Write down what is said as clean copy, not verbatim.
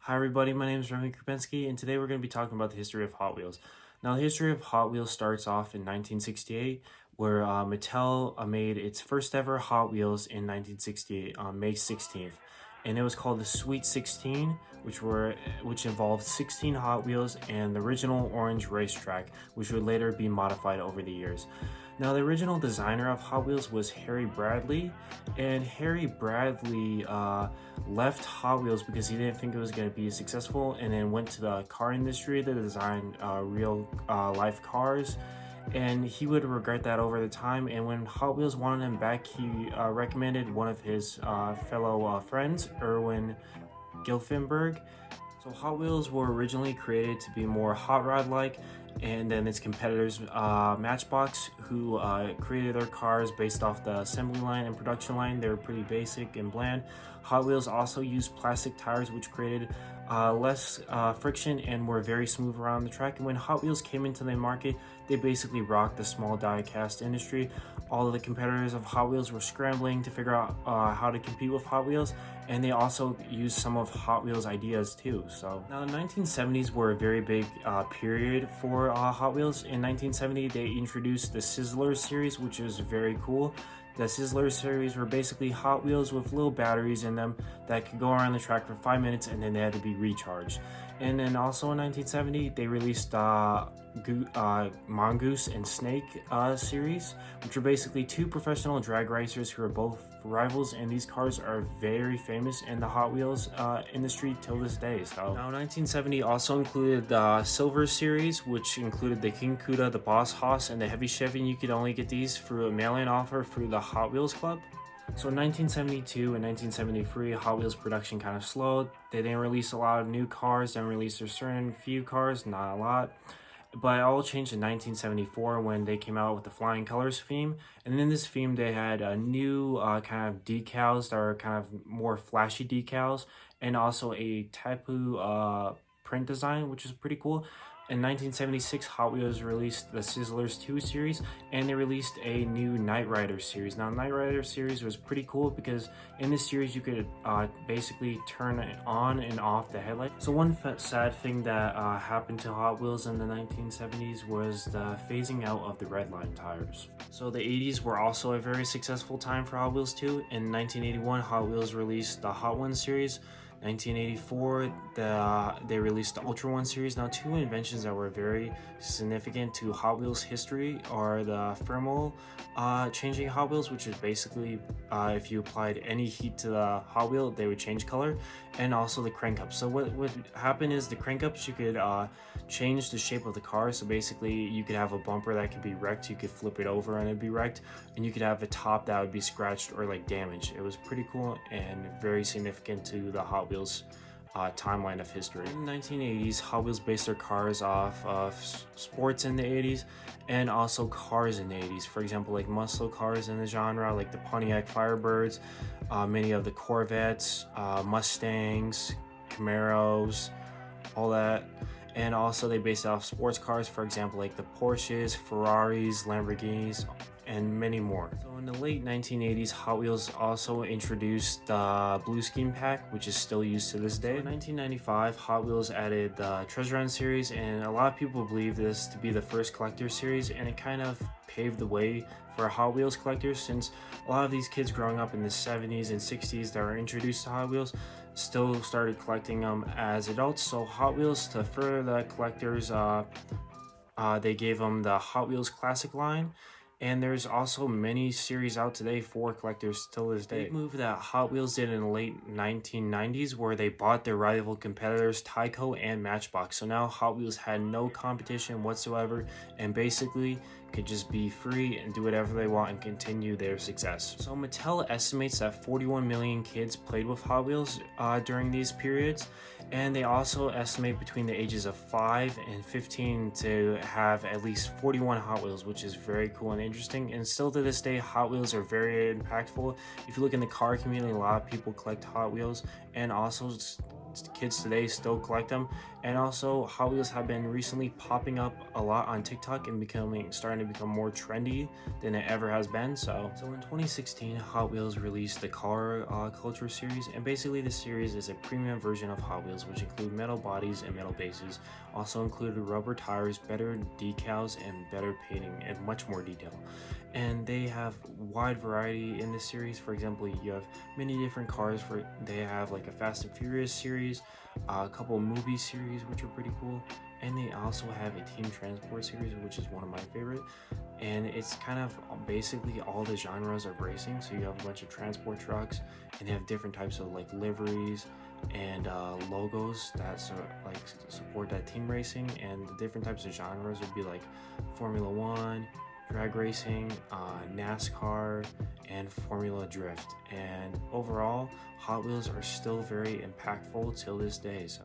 Hi everybody, my name is Remy Krupensky, and today we're going to be talking about the history of Hot Wheels. Now, the history of Hot Wheels starts off in 1968, where Mattel made its first ever Hot Wheels in 1968 on May 16th, and it was called the Sweet 16, which involved 16 Hot Wheels and the original orange racetrack, which would later be modified over the years. Now, the original designer of Hot Wheels was Harry Bradley, and Harry Bradley left Hot Wheels because he didn't think it was going to be successful, and then went to the car industry to design real life cars. And he would regret that over the time. And when Hot Wheels wanted him back, he recommended one of his fellow friends, Erwin Gilfenberg. So Hot Wheels were originally created to be more hot rod like, and then its competitors, Matchbox, who created their cars based off the assembly line and production line. They were pretty basic and bland. Hot Wheels also used plastic tires, which created less friction and were very smooth around the track. And when Hot Wheels came into the market, they basically rocked the small die-cast industry. All of the competitors of Hot Wheels were scrambling to figure out how to compete with Hot Wheels, and they also used some of Hot Wheels ideas too. So now the 1970s were a very big period for Hot Wheels. In 1970, they introduced the Sizzler series, which is very cool. The Sizzler series were basically Hot Wheels with little batteries in them that could go around the track for 5 minutes, and then they had to be recharged. And then also in 1970, they released Mongoose and Snake series, which are basically two professional drag racers who are both rivals, and these cars are very famous in the Hot Wheels industry till this day. So now 1970 also included the Silver series, which included the King Cuda, the Boss Hoss, and the Heavy Chevy, and you could only get these through a mail-in offer through the Hot Wheels Club. So in 1972 and 1973, Hot Wheels production kind of slowed. They didn't release a lot of new cars, didn't release a certain few cars, not a lot. But it all changed in 1974 when they came out with the Flying Colors theme. And in this theme, they had a new kind of decals that are kind of more flashy decals, and also a Tapu print design, which is pretty cool. In 1976, Hot Wheels released the Sizzlers 2 series, and they released a new Knight Rider series. Now, Knight Rider series was pretty cool because in this series, you could basically turn it on and off the headlight. So one sad thing that happened to Hot Wheels in the 1970s was the phasing out of the Redline tires. So the 80s were also a very successful time for Hot Wheels too. In 1981, Hot Wheels released the Hot Ones series. 1984, they released the Ultra One series. Now, two inventions that were very significant to Hot Wheels history are the thermal changing Hot Wheels, which is basically if you applied any heat to the Hot Wheel, they would change color, and also the crank ups. So what would happen is the crank ups, you could change the shape of the car. So basically, you could have a bumper that could be wrecked, you could flip it over and it'd be wrecked, and you could have a top that would be scratched or like damaged. It was pretty cool and very significant to the Hot Wheels timeline of history. In the 1980s, Hot Wheels based their cars off of sports in the 80s and also cars in the 80s. For example, like muscle cars in the genre, like the Pontiac Firebirds, many of the Corvettes, Mustangs, Camaros, all that. And also they based it off sports cars, for example, like the Porsches, Ferraris, Lamborghinis, and many more. So in the late 1980s, Hot Wheels also introduced the Blue Scheme Pack, which is still used to this day. In 1995, Hot Wheels added the Treasure Hunt series, and a lot of people believe this to be the first collector series, and it kind of paved the way for Hot Wheels collectors, since a lot of these kids growing up in the 70s and 60s that were introduced to Hot Wheels still started collecting them as adults. So Hot Wheels, to further the collectors, they gave them the Hot Wheels Classic line, and there's also many series out today for collectors till this day. Big move that Hot Wheels did in the late 1990s, where they bought their rival competitors Tyco and Matchbox. So now Hot Wheels had no competition whatsoever, and basically could just be free and do whatever they want and continue their success. So Mattel estimates that 41 million kids played with Hot Wheels during these periods, and they also estimate between the ages of 5 and 15 to have at least 41 Hot Wheels, which is very cool and interesting. And still to this day, Hot Wheels are very impactful. If you look in the car community, a lot of people collect Hot Wheels, and also kids today still collect them. And also Hot Wheels have been recently popping up a lot on TikTok and starting to become more trendy than it ever has been. So in 2016, Hot Wheels released the Car Culture series, and basically this series is a premium version of Hot Wheels, which include metal bodies and metal bases, also included rubber tires, better decals, and better painting, and much more detail. And they have wide variety in this series. For example, you have many different cars. They have like a Fast and Furious series, a couple movie series which are pretty cool, and they also have a Team Transport series, which is one of my favorite. And it's kind of basically all the genres of racing. So you have a bunch of transport trucks, and they have different types of like liveries and logos that support that team racing. And the different types of genres would be like Formula One, drag racing, NASCAR, and Formula Drift. And overall, Hot Wheels are still very impactful till this day. So